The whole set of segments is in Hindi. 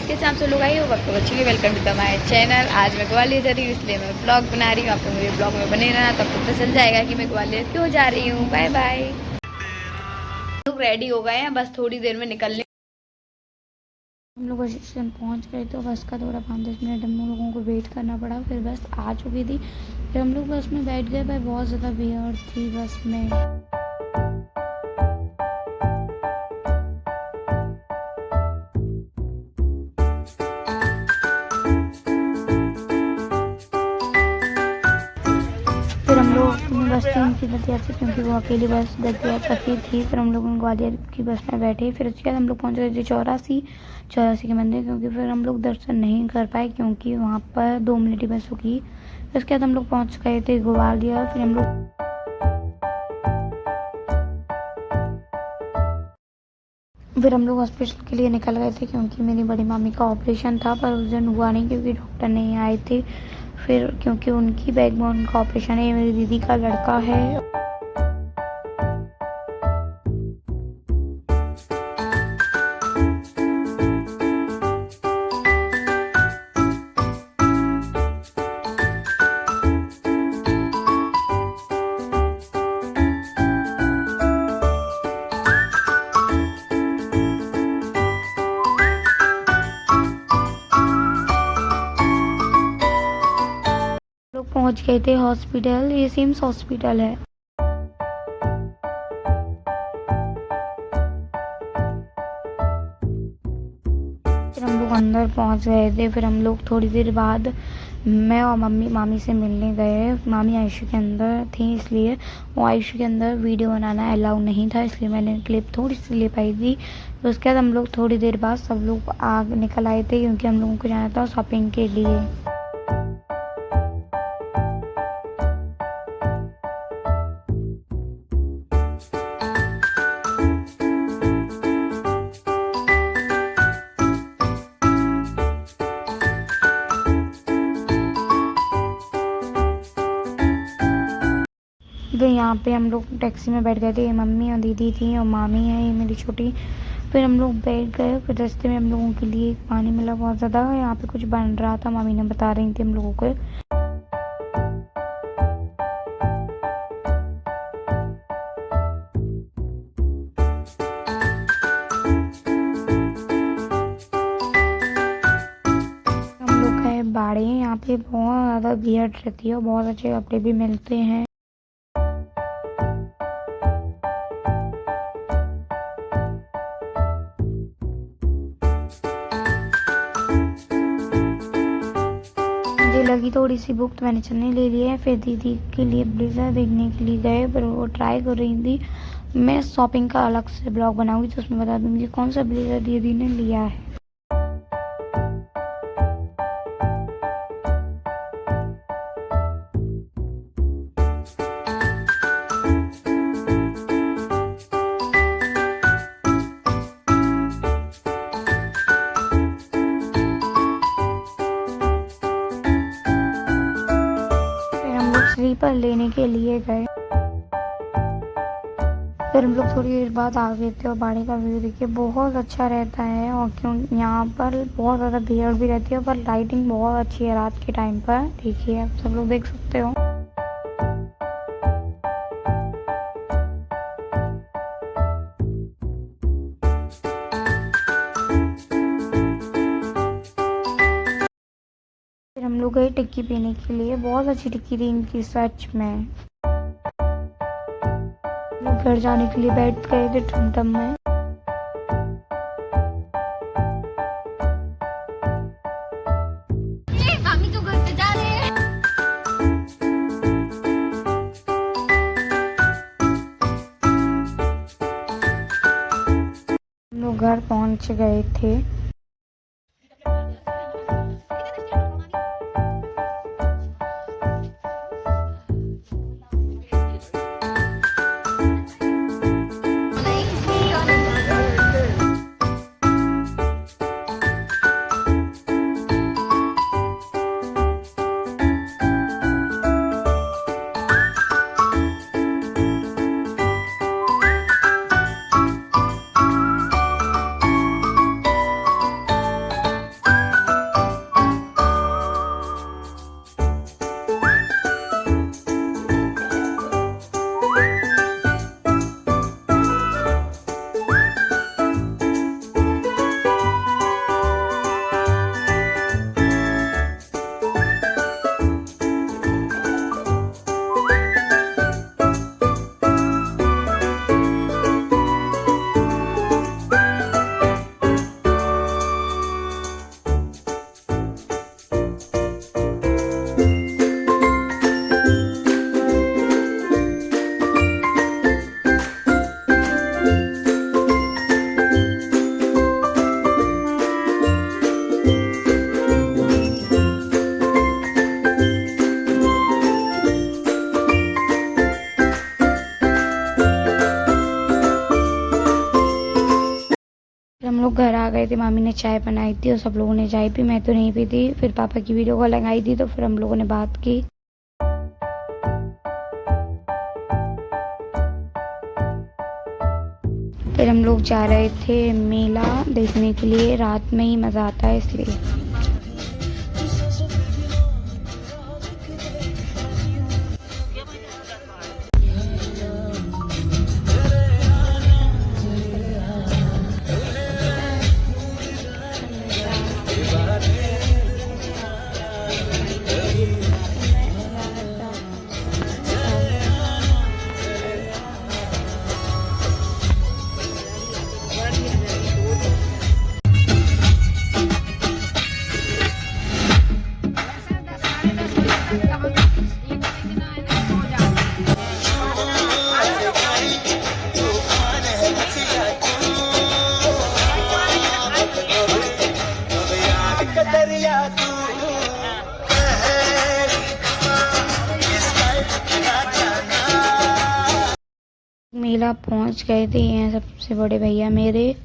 कैसे आप सब लोग आए हो वक्त बच्चे welcome to the my channel. आज मैं ग्वालियर जा रही हूँ इसलिए मैं ब्लॉग बना रही हूँ। आपको मेरे ब्लॉग में बने रहना तो आपको पता चल जाएगा कि मैं ग्वालियर क्यों जा रही हूँ। Bye bye. लोग रेडी हो गए हैं, बस थोड़ी देर में निकलने। हम लोग बस स्टेशन पहुँच गए तो बस का थोड़ा 5-10 मिनट हम लोगों को वेट करना पड़ा, फिर बस आ चुकी थी। फिर हम लोग बस में बैठ गए, पर बहुत ज़्यादा भीड़ थी बस में। फिर हम लोग अपनी बस थी उनकी दतिया से, क्योंकि वो अकेली बस दतिया तक ही थी। फिर हम लोग ग्वालियर की बस में बैठे। फिर उसके बाद हम लोग पहुँच गए थे चौरासी के मंदिर, क्योंकि फिर हम लोग दर्शन नहीं कर पाए क्योंकि वहाँ पर 2 मिनट ही बस रुकी। फिर उसके बाद हम लोग पहुँच गए थे ग्वालियर। फिर हम लोग हॉस्पिटल के लिए निकल गए थे, क्योंकि मेरी बड़ी मामी का ऑपरेशन था, पर उस दिन हुआ नहीं क्योंकि डॉक्टर नहीं आए थे। फिर क्योंकि उनकी बैकबोन का ऑपरेशन है, मेरी दीदी का लड़का है। लोग पहुंच गए थे हॉस्पिटल, ये सिम्स हॉस्पिटल है। फिर हम लोग अंदर पहुंच गए थे। फिर हम लोग थोड़ी देर बाद मैं और मामी से मिलने गए। मामी आईसीयू के अंदर थी, इसलिए वो आईसीयू के अंदर वीडियो बनाना अलाउ नहीं था, इसलिए मैंने क्लिप थोड़ी सी ले पाई थी। तो उसके बाद हम लोग थोड़ी देर बाद सब लोग आग निकल आए थे, क्योंकि हम लोगों को जाना था शॉपिंग के लिए। तो यहाँ पे हम लोग टैक्सी में बैठ गए थे। मम्मी और दीदी थी और मामी है ये मेरी छोटी। फिर हम लोग बैठ गए। फिर रास्ते में हम लोगों के लिए पानी मिला बहुत ज़्यादा। यहाँ पे कुछ बन रहा था, मामी ने बता रही थी हम लोगों को। हम लोग गए बाड़े, यहाँ पे बहुत ज़्यादा भीड़ रहती है और बहुत अच्छे कपड़े भी मिलते हैं। मुझे लगी थोड़ी सी भूख तो मैंने चने ले लिए। फिर दीदी के लिए ब्लेजर देखने के लिए गए, पर वो ट्राई कर रही थी। मैं शॉपिंग का अलग से ब्लॉग बनाऊंगी तो उसमें बता दूंगी कौन सा ब्लेजर दीदी ने लिया है। फिर हम लोग स्लीपर लेने के लिए गए। फिर हम लोग थोड़ी देर बाद आ गए थे और बाड़े का व्यू देखिए बहुत अच्छा रहता है। और क्यों यहाँ पर बहुत ज़्यादा भीड़ भी रहती है, पर लाइटिंग बहुत अच्छी है रात के टाइम पर। देखिए आप सब लोग देख सकते हो। फिर हम लोग गए टिक्की पीने के लिए, बहुत अच्छी टिक्की थी इनकी सच में। लोग घर जाने के लिए बैठ गए थे टमटम में। मामी तो घर पे जा रहे हैं। हम लोग घर पहुंच गए थे। गए थे, मामी ने चाय बनाई थी और सब लोगों ने चाय पी, मैं तो नहीं पी थी। फिर पापा की वीडियो कॉल लगाई थी तो फिर हम लोगों ने बात की। फिर हम लोग जा रहे थे मेला देखने के लिए, रात में ही मज़ा आता है इसलिए। मेला पहुंच गए थे, ये हैं सबसे बड़े भैया मेरे।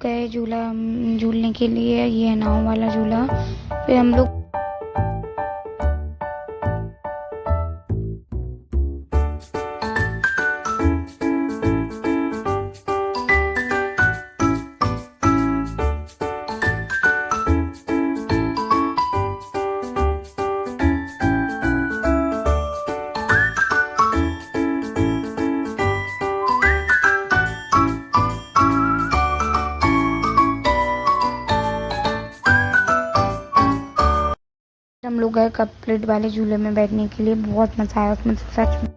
गए झूलने के लिए, ये है नाव वाला झूला। फिर हम लोग गए कप प्लेट वाले झूले में बैठने के लिए, बहुत मजा आया उसमें सच में।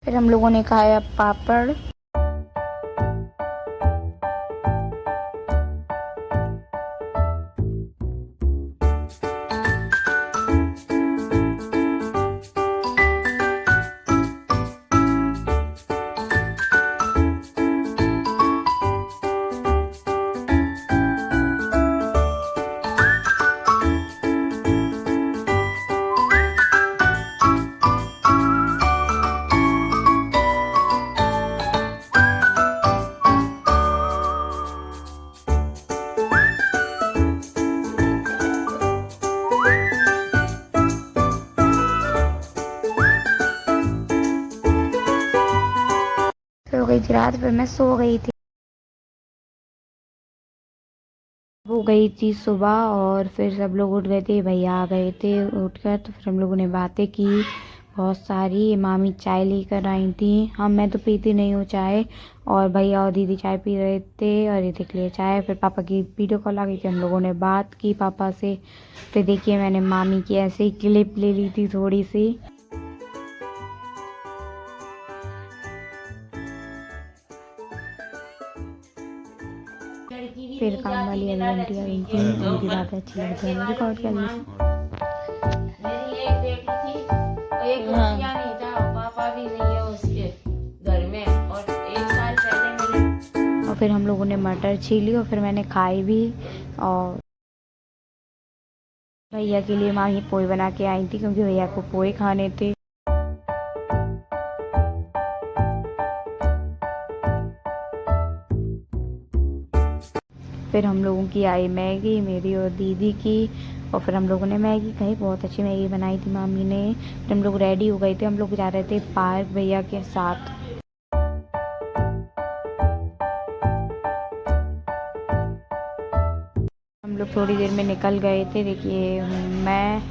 फिर हम लोगों ने खाया पापड़। हो गई थी रात, फिर मैं सो गई थी। हो गई थी सुबह और फिर सब लोग उठ गए थे, भैया आ गए थे उठकर, तो फिर हम लोगों ने बातें की बहुत सारी। मामी चाय लेकर आई थी, मैं तो पीती नहीं हूँ चाय, और भैया और दीदी चाय पी रहे थे और ये देख लिए चाय। फिर पापा की वीडियो कॉल आ गई थी, हम लोगों ने बात की पापा से। फिर देखिए मैंने मामी की ऐसे ही क्लिप ले ली थी थोड़ी सी। फिर काम वाली आंटी आई थी, उनकी बात अच्छी लगती है, रिकॉर्ड कर ली। मेरी एक बेटी थी और एक बच्चियां नहीं था, पापा भी नहीं है उसके घर में, और 1 साल पहले मेरे। और फिर हम लोगों ने मटर छीली और फिर मैंने खाई भी। और भैया के लिए माँ ही पोहे बना के आई थी क्योंकि भैया को पोहे खाने थे। फिर हम लोगों की आई मैगी, मेरी और दीदी की, और फिर हम लोगों ने मैगी खाई। बहुत अच्छी मैगी बनाई थी मामी ने। फिर हम लोग रेडी हो गए थे, हम लोग जा रहे थे पार्क भैया के साथ। हम लोग थोड़ी देर में निकल गए थे। देखिए मैं,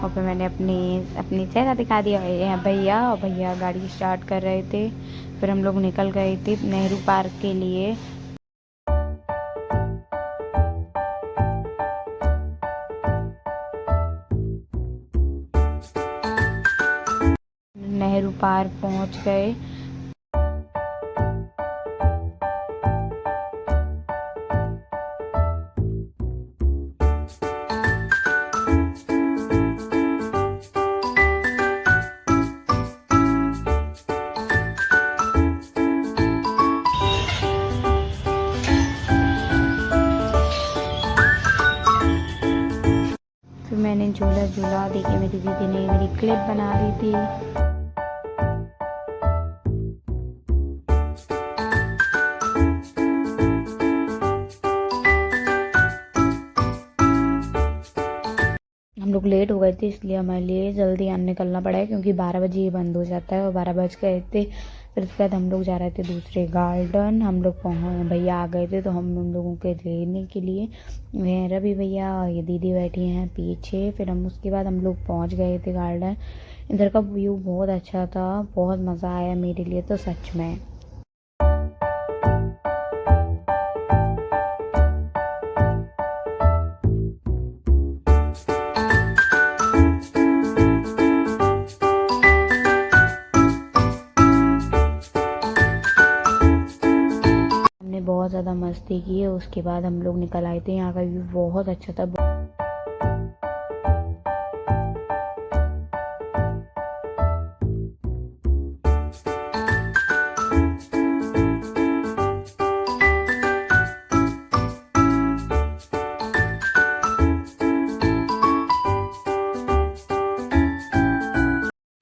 और फिर मैंने अपनी अपनी चेहरा दिखा दिया है भैया, और भैया गाड़ी स्टार्ट कर रहे थे। फिर हम लोग निकल गए थे नेहरू पार्क के लिए। नेहरू पार्क पहुंच गए। फिर मैंने झूला झूला। देखिए मेरी दीदी ने मेरी क्लिप बना दी थी। हम लोग लेट हो गए थे इसलिए हमारे लिए जल्दी निकलना पड़ा है क्योंकि 12 बजे ये बंद हो जाता है, और 12 बज गए थे। फिर उसके बाद हम लोग जा रहे थे दूसरे गार्डन। हम लोग भैया आ गए थे तो हम लोगों के लेने के लिए, मेरा भी भैया और ये दीदी बैठी हैं पीछे। फिर हम उसके बाद हम लोग पहुंच गए थे गार्डन। इधर का व्यू बहुत अच्छा था, बहुत मज़ा आया मेरे लिए तो सच में। हमने बहुत ज़्यादा मस्ती की है। उसके बाद हम लोग निकल आए थे। यहाँ का व्यू बहुत अच्छा था।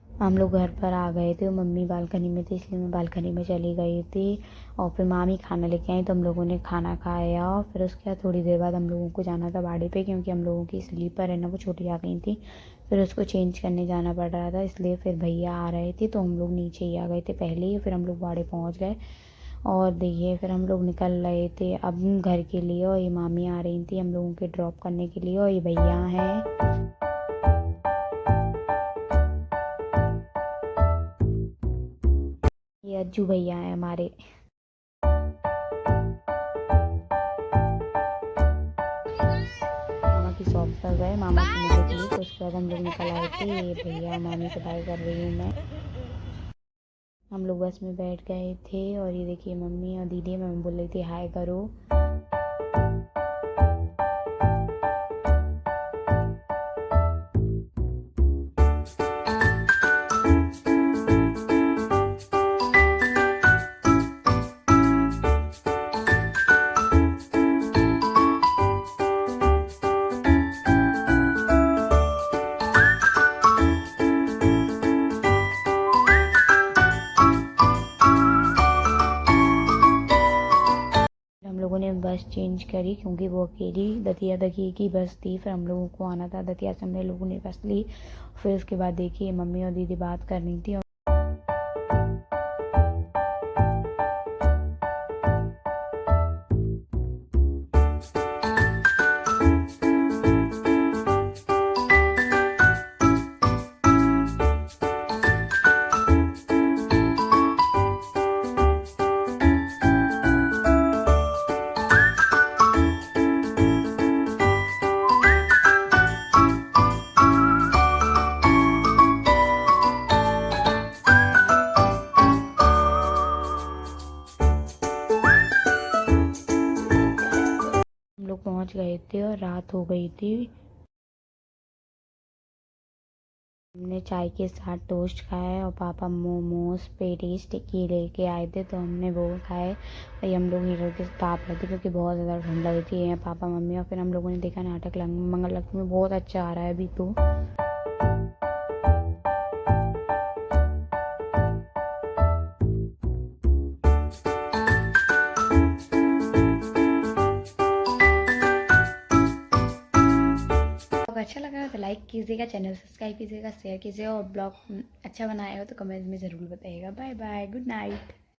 हम लोग घर पर आ गए थे, मम्मी बालकनी में थी इसलिए मैं बालकनी में चली गई थी। और फिर मामी खाना लेके आई तो हम लोगों ने खाना खाया। और फिर उसके बाद थोड़ी देर बाद हम लोगों को जाना था बाड़ी पे क्योंकि हम लोगों की स्लीपर है ना वो छोटी आ गई थी। फिर उसको चेंज करने जाना पड़ रहा था, इसलिए फिर भैया आ रहे थे तो हम लोग नीचे ही आ गए थे पहले ही। फिर हम लोग बाड़ी पहुँच गए और देखिए फिर हम लोग निकल रहे थे अब घर के लिए। और ये मामी आ रही थी हम लोगों के ड्रॉप करने के लिए, और ये भैया हैं। ये अज्जू भैया हैं हमारे। मामा की शॉप पर गए मामा से मिलने के लिए, तो उसके बाद हम लोग निकल आए थे। ये भैया मामी से बाय कर रही हूँ मैं। हम लोग बस में बैठ गए थे और ये देखिए मम्मी और दीदी, मैं बोल रही थी हाय करो। हम लोगों ने बस चेंज करी क्योंकि वो अकेली दतिया दकी की बस थी। फिर हम लोगों को आना था दतिया से, हमने लोगों ने बस ली। फिर उसके बाद देखिए मम्मी और दीदी बात कर रही थी। हम लोग पहुंच गए थे और रात हो गई थी। हमने चाय के साथ टोस्ट खाया है और पापा मोमोज पेटीज टिक्की लेके आए थे तो हमने वो खाए। और हम लोग हीटर के ताप रहे थे क्योंकि बहुत ज़्यादा ठंड लगी थी है पापा मम्मी। और फिर हम लोगों ने देखा नाटक मंगल लक्ष्मी बहुत अच्छा आ रहा है अभी तो। अच्छा लगा हो तो लाइक कीजिएगा, चैनल सब्सक्राइब कीजिएगा, शेयर कीजिएगा और ब्लॉग अच्छा बनाया हो तो कमेंट में ज़रूर बताइएगा। Bye bye, good night.